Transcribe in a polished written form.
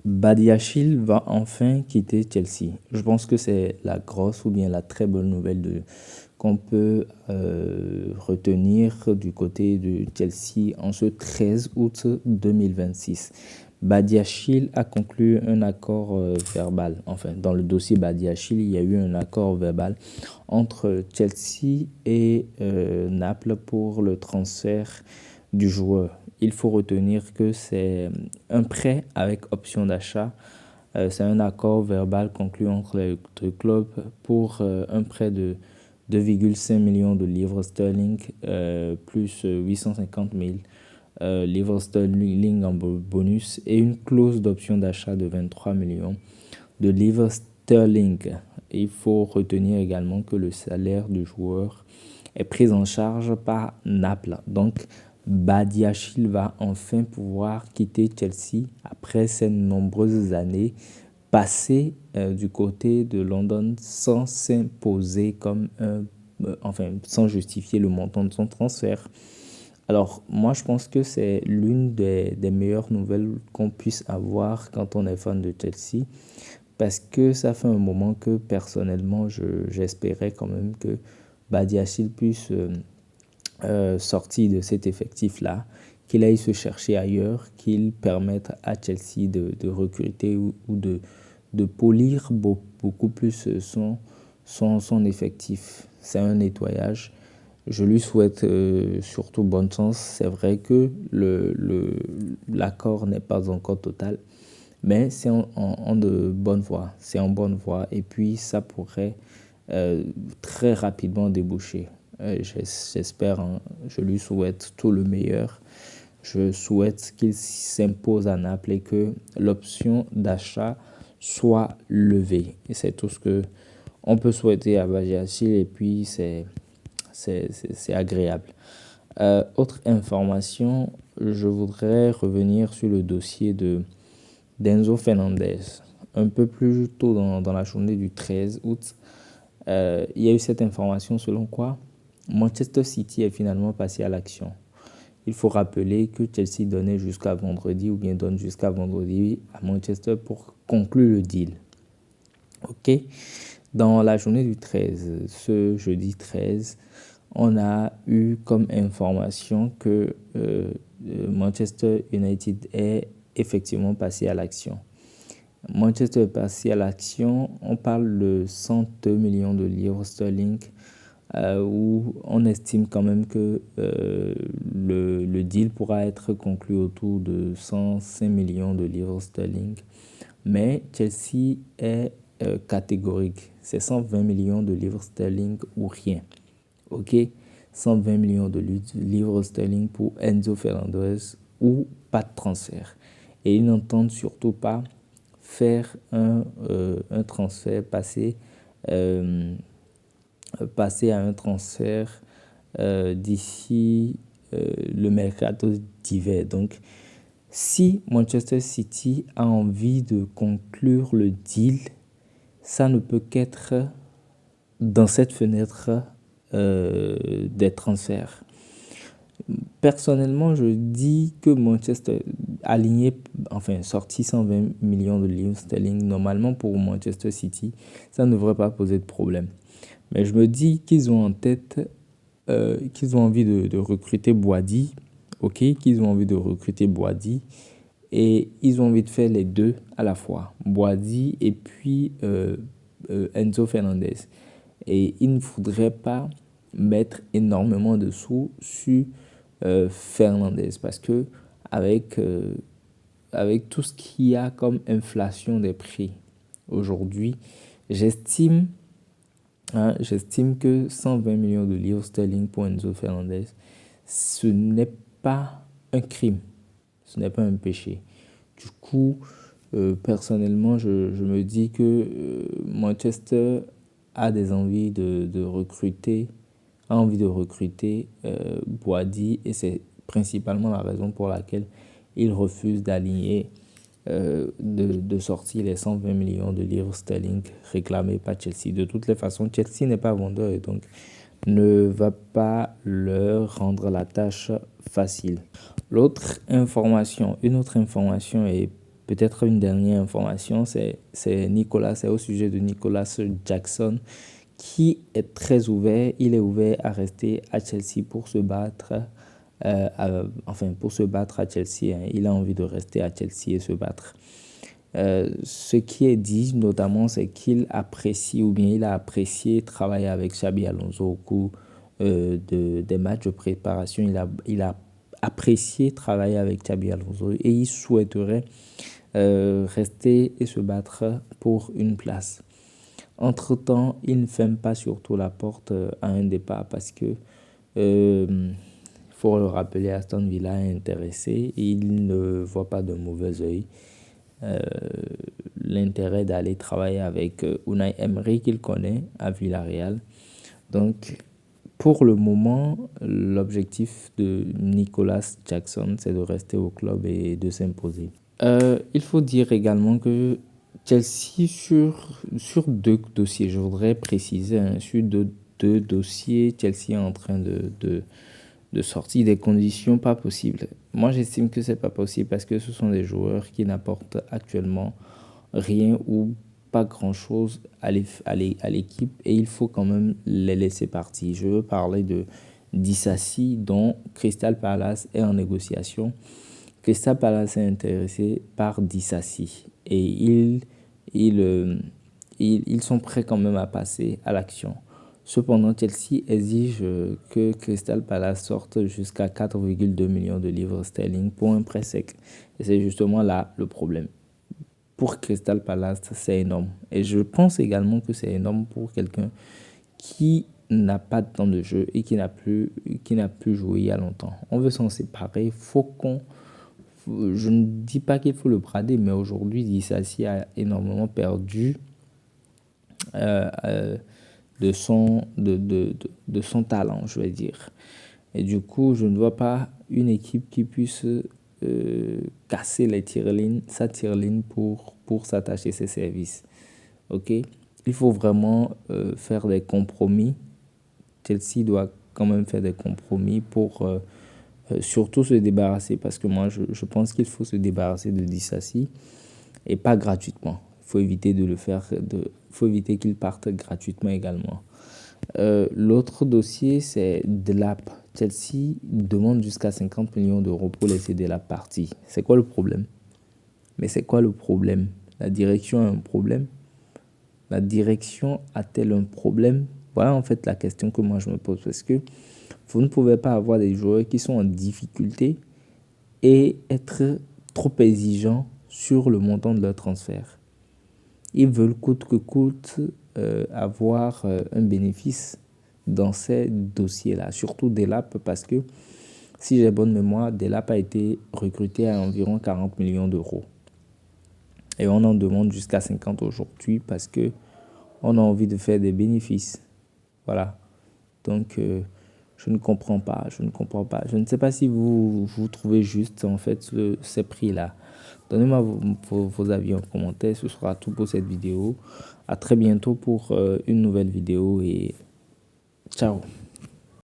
Badiachil va enfin quitter Chelsea. Je pense que c'est la grosse ou bien la très bonne nouvelle qu'on peut retenir du côté de Chelsea en ce 13 août 2026. Badiachil a conclu un accord verbal. Enfin, dans le dossier Badiachil, il y a eu un accord verbal entre Chelsea et Naples pour le transfert du joueur. Il faut retenir que c'est un prêt avec option d'achat. C'est un accord verbal conclu entre les deux clubs pour un prêt de 2,5 millions de livres sterling plus 850 000 livres sterling en bonus et une clause d'option d'achat de 23 millions de livres sterling. Il faut retenir également que le salaire du joueur est pris en charge par Naples. Donc, Badiachil va enfin pouvoir quitter Chelsea après ces nombreuses années passées du côté de London sans s'imposer comme enfin, sans justifier le montant de son transfert. Alors, moi, je pense que c'est l'une des meilleures nouvelles qu'on puisse avoir quand on est fan de Chelsea, parce que ça fait un moment que personnellement, j'espérais quand même que Badiachil puisse sortir de cet effectif-là, qu'il aille se chercher ailleurs, qu'il permette à Chelsea de recruter ou de polir beaucoup plus son effectif. C'est un nettoyage. Je lui souhaite surtout bonne chance. C'est vrai que l'accord n'est pas encore total, mais c'est en de bonne voie. C'est en bonne voie et puis ça pourrait très rapidement déboucher. J'espère, hein, je lui souhaite tout le meilleur. Je souhaite qu'il s'impose à Naples et que l'option d'achat soit levée. Et c'est tout ce que on peut souhaiter à Badiachil et puis c'est agréable. Autre information, je voudrais revenir sur le dossier d'Enzo Fernandez. Un peu plus tôt dans la journée du 13 août, il y a eu cette information selon quoi Manchester City est finalement passé à l'action. Il faut rappeler que Chelsea donnait jusqu'à vendredi ou bien donne jusqu'à vendredi à Manchester pour conclure le deal. Ok. Dans la journée du 13, ce jeudi 13, on a eu comme information que Manchester United est effectivement passé à l'action. Manchester est passé à l'action, on parle de 102 millions de livres sterling, où on estime quand même que le deal pourra être conclu autour de 105 millions de livres sterling. Mais Chelsea est catégorique. C'est 120 millions de livres sterling ou rien. OK? 120 millions de livres sterling pour Enzo Fernandez ou pas de transfert. Et ils n'entendent surtout pas faire un transfert, passer à un transfert d'ici le mercato d'hiver. Donc, si Manchester City a envie de conclure le deal, ça ne peut qu'être dans cette fenêtre des transferts. Personnellement, je dis que Manchester aligné, enfin sorti 120 millions de livres sterling, normalement pour Manchester City, ça ne devrait pas poser de problème. Mais je me dis qu'ils ont en tête, qu'ils ont envie de recruter Boadi, ok, qu'ils ont envie de recruter Boadi, et ils ont envie de faire les deux à la fois, Boadi et puis Enzo Fernandez. Et il ne faudrait pas mettre énormément de sous sur Fernandez parce que avec, avec tout ce qu'il y a comme inflation des prix aujourd'hui, j'estime j'estime que 120 millions de livres sterling pour Enzo Fernandez, ce n'est pas un crime, ce n'est pas un péché. Du coup, personnellement, je me dis que Manchester a des envies de recruter, a envie de recruter Boadi et c'est principalement la raison pour laquelle il refuse d'aligner, de sortir les 120 millions de livres sterling réclamés par Chelsea. De toutes les façons, Chelsea n'est pas vendeur et donc ne va pas leur rendre la tâche facile. Une autre information est peut-être une dernière information, c'est au sujet de Nicolas Jackson qui est très ouvert. Il est ouvert à rester à Chelsea pour se battre. Pour se battre à Chelsea, hein. Il a envie de rester à Chelsea et se battre. Ce qui est dit notamment, c'est qu'il apprécie ou bien il a apprécié travailler avec Xabi Alonso au cours des matchs de préparation. Il a apprécié travailler avec Xabi Alonso et il souhaiterait rester et se battre pour une place. Entre-temps, il ne ferme pas surtout la porte à un départ parce que, faut le rappeler, Aston Villa est intéressé et il ne voit pas de mauvais œil l'intérêt d'aller travailler avec Unai Emery qu'il connaît à Villarreal. Donc, pour le moment, l'objectif de Nicolas Jackson, c'est de rester au club et de s'imposer. Il faut dire également que Chelsea, sur deux dossiers, je voudrais préciser, hein, sur deux dossiers, Chelsea est en train de sortir des conditions pas possibles. Moi, j'estime que c'est pas possible parce que ce sont des joueurs qui n'apportent actuellement rien ou pas grand-chose à l'équipe et il faut quand même les laisser partir. Je veux parler de Disasi dont Crystal Palace est en négociation. Crystal Palace est intéressé par Disasi et ils sont prêts quand même à passer à l'action. Cependant, Chelsea exige que Crystal Palace sorte jusqu'à 4,2 millions de livres sterling pour un prêt sec. Et c'est justement là le problème. Pour Crystal Palace, c'est énorme. Et je pense également que c'est énorme pour quelqu'un qui n'a pas de temps de jeu et qui n'a plus joué il y a longtemps. On veut s'en séparer. Je ne dis pas qu'il faut le brader, mais aujourd'hui, Disasi a énormément perdu de son talent, je vais dire. Et du coup, je ne vois pas une équipe qui puisse casser sa tire-ligne pour s'attacher ses services. Ok? Il faut vraiment faire des compromis. Chelsea doit quand même faire des compromis pour surtout se débarrasser, parce que moi, je pense qu'il faut se débarrasser de Disasi et pas gratuitement. Il faut éviter de le faire, faut éviter qu'il parte gratuitement également. L'autre dossier, c'est Delap. Chelsea demande jusqu'à 50 millions d'euros pour laisser Delap partir. C'est quoi le problème? Mais c'est quoi le problème? La direction a un problème? La direction a-t-elle un problème? Voilà en fait la question que moi je me pose, parce que vous ne pouvez pas avoir des joueurs qui sont en difficulté et être trop exigeants sur le montant de leur transfert. Ils veulent coûte que coûte avoir un bénéfice dans ces dossiers-là, surtout Delap, parce que si j'ai bonne mémoire, Delap a été recruté à environ 40 millions d'euros. Et on en demande jusqu'à 50 aujourd'hui parce que on a envie de faire des bénéfices. Voilà. Donc, je ne comprends pas. Je ne sais pas si vous trouvez juste en fait ces prix-là. Donnez-moi vos avis en commentaire. Ce sera tout pour cette vidéo. À très bientôt pour une nouvelle vidéo et ciao.